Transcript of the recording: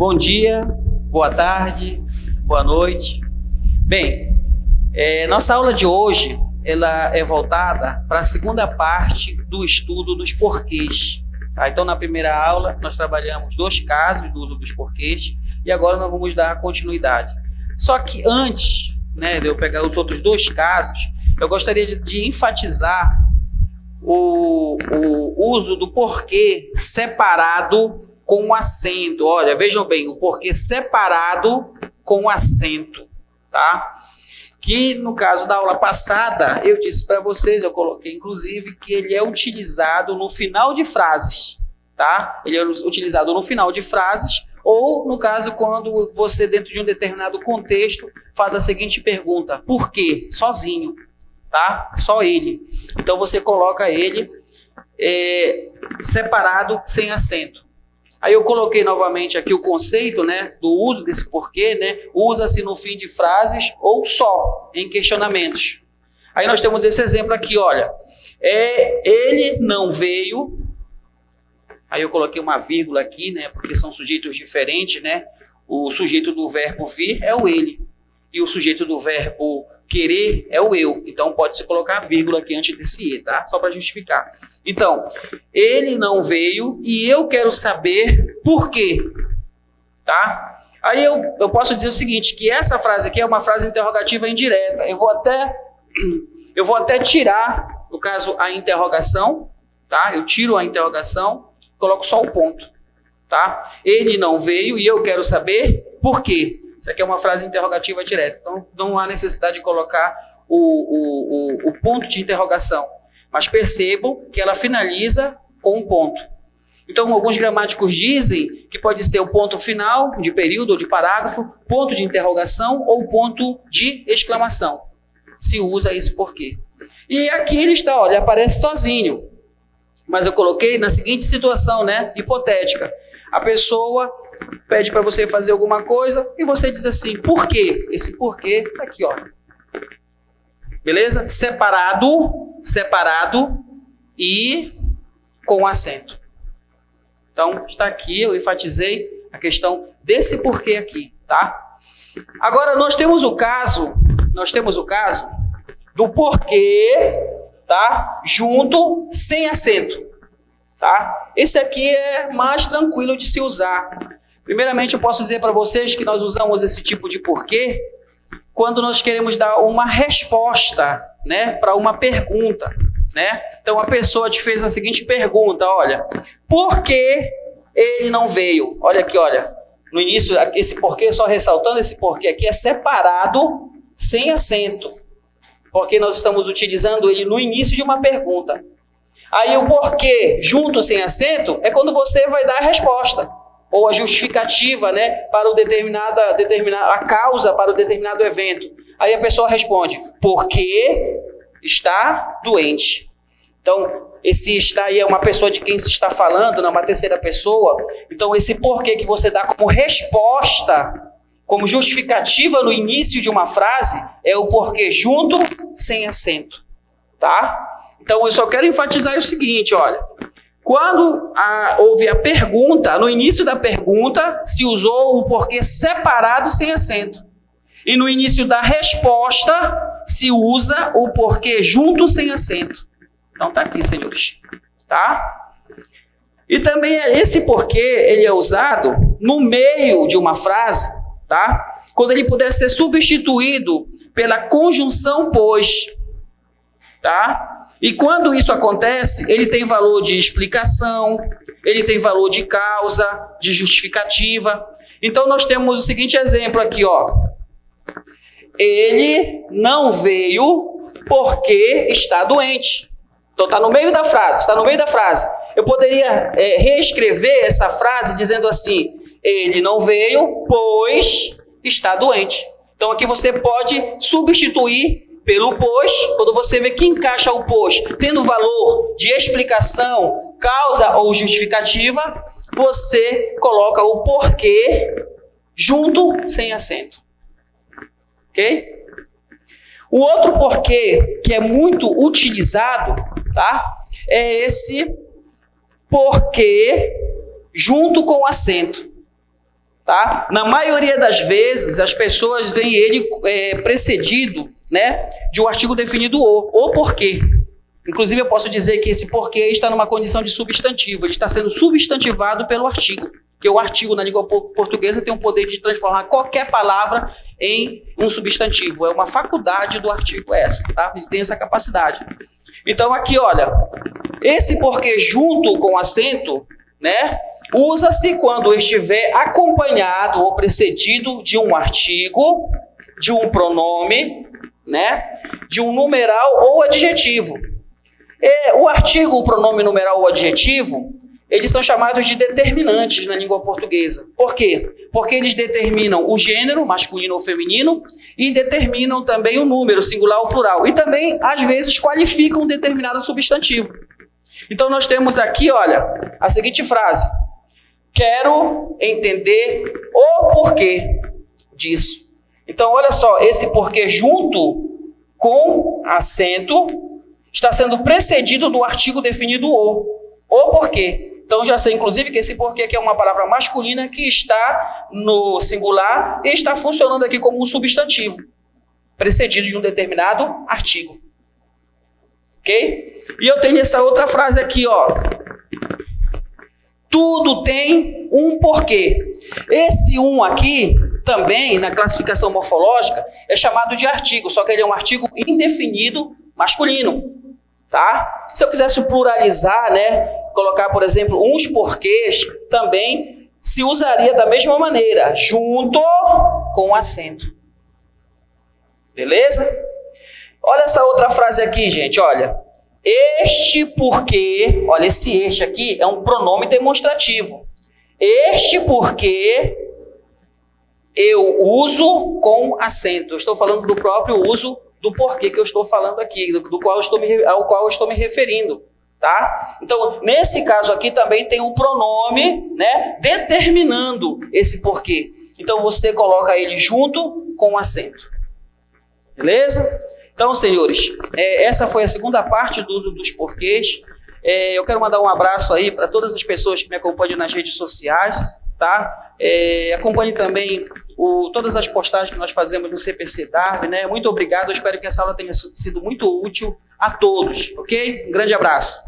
Bom dia, boa tarde, boa noite. Bem, nossa aula de hoje ela é voltada para a segunda parte do estudo dos porquês. Tá? Então, na primeira aula, nós trabalhamos 2 casos do uso dos porquês e agora nós vamos dar continuidade. Só que antes, de eu pegar os outros 2 casos, eu gostaria de enfatizar o uso do porquê separado com acento. Olha, vejam bem, o porquê separado com acento, tá? Que no caso da aula passada, eu disse para vocês, eu coloquei inclusive, que ele é utilizado no final de frases, tá? Ele é utilizado no final de frases, ou no caso quando você, dentro de um determinado contexto, faz a seguinte pergunta: por quê? Sozinho, tá? Só ele. Então você coloca ele separado, sem acento. Aí eu coloquei novamente aqui o conceito, do uso desse porquê, usa-se no fim de frases ou só em questionamentos. Aí nós temos esse exemplo aqui, olha, ele não veio, aí eu coloquei uma vírgula aqui, porque são sujeitos diferentes, o sujeito do verbo vir é o ele, e o sujeito do verbo querer é o eu, então pode-se colocar a vírgula aqui antes desse e, tá? Só para justificar. Então, ele não veio e eu quero saber por quê, tá? Aí eu posso dizer o seguinte, que essa frase aqui é uma frase interrogativa indireta. Eu vou até tirar, no caso, a interrogação, tá? Eu tiro a interrogação, coloco só o ponto, tá? Ele não veio e eu quero saber por quê. Isso aqui é uma frase interrogativa direta, então não há necessidade de colocar o ponto de interrogação. Mas percebam que ela finaliza com um ponto. Então, alguns gramáticos dizem que pode ser o ponto final de período ou de parágrafo, ponto de interrogação ou ponto de exclamação. Se usa esse porquê. E aqui ele está, olha, aparece sozinho. Mas eu coloquei na seguinte situação, hipotética. A pessoa pede para você fazer alguma coisa e você diz assim, por quê? Esse porquê está aqui, ó. Beleza? Separado e com acento. Então, está aqui, eu enfatizei a questão desse porquê aqui, tá? Agora, nós temos o caso do porquê, tá? Junto, sem acento, tá? Esse aqui é mais tranquilo de se usar. Primeiramente, eu posso dizer para vocês que nós usamos esse tipo de porquê quando nós queremos dar uma resposta, para uma pergunta, Então, a pessoa te fez a seguinte pergunta, olha, por que ele não veio? Olha aqui, olha, no início, esse porquê, só ressaltando, esse porquê aqui é separado, sem acento, porque nós estamos utilizando ele no início de uma pergunta. Aí, o porquê, junto, sem acento, é quando você vai dar a resposta, ou a justificativa, para a causa para o determinado evento. Aí a pessoa responde, porque está doente. Então, esse está aí é uma pessoa de quem se está falando, uma terceira pessoa. Então, esse porquê que você dá como resposta, como justificativa no início de uma frase, é o porquê junto, sem acento. Tá? Então, eu só quero enfatizar o seguinte, olha. Quando houve a pergunta, no início da pergunta, se usou o porquê separado sem acento. E no início da resposta, se usa o porquê junto sem acento. Então tá aqui, senhores. Tá? E também esse porquê, ele é usado no meio de uma frase, tá? Quando ele puder ser substituído pela conjunção pois. Tá? E quando isso acontece, ele tem valor de explicação, ele tem valor de causa, de justificativa. Então, nós temos o seguinte exemplo aqui, ó. Ele não veio porque está doente. Então, está no meio da frase, Eu poderia reescrever essa frase dizendo assim, ele não veio pois está doente. Então, aqui você pode substituir pelo pois, quando você vê que encaixa o pois, tendo valor de explicação, causa ou justificativa, você coloca o porquê junto, sem acento. Ok? O outro porquê que é muito utilizado, tá? É esse porquê junto com acento. tá? Na maioria das vezes, as pessoas veem ele precedido, né, de um artigo definido ou porquê. Inclusive, eu posso dizer que esse porquê está numa condição de substantivo. Ele está sendo substantivado pelo artigo. Porque o artigo na língua portuguesa tem o poder de transformar qualquer palavra em um substantivo. É uma faculdade do artigo essa, tá? Ele tem essa capacidade. Então, aqui, olha, esse porquê junto com acento, né, usa-se quando estiver acompanhado ou precedido de um artigo, de um pronome, né, de um numeral ou adjetivo. O artigo, o pronome, numeral ou adjetivo, eles são chamados de determinantes na língua portuguesa. Por quê? Porque eles determinam o gênero, masculino ou feminino, e determinam também o número, singular ou plural. E também, às vezes, qualificam um determinado substantivo. Então, nós temos aqui, olha, a seguinte frase. Quero entender o porquê disso. Então, olha só, esse porquê junto com acento está sendo precedido do artigo definido o porquê. Então, já sei, inclusive, que esse porquê aqui é uma palavra masculina que está no singular e está funcionando aqui como um substantivo, precedido de um determinado artigo. Ok? E eu tenho essa outra frase aqui, ó. Tudo tem um porquê. Esse aqui, também, na classificação morfológica, é chamado de artigo, só que ele é um artigo indefinido masculino. Tá? Se eu quisesse pluralizar, né, colocar, por exemplo, uns porquês, também se usaria da mesma maneira, junto com acento. Beleza? Olha essa outra frase aqui, gente, olha. Este porquê, olha, este aqui é um pronome demonstrativo. Este porquê eu uso com acento. Eu estou falando do próprio uso do porquê que eu estou falando aqui, ao qual eu estou me referindo, tá? Então, nesse caso aqui também tem um pronome, né, determinando esse porquê. Então, você coloca ele junto com o acento. Beleza? Então, senhores, essa foi a segunda parte do uso dos porquês. Eu quero mandar um abraço aí para todas as pessoas que me acompanham nas redes sociais, tá? Acompanhe também todas as postagens que nós fazemos no CPC Darwin, né? Muito obrigado, eu espero que essa aula tenha sido muito útil a todos, ok? Um grande abraço.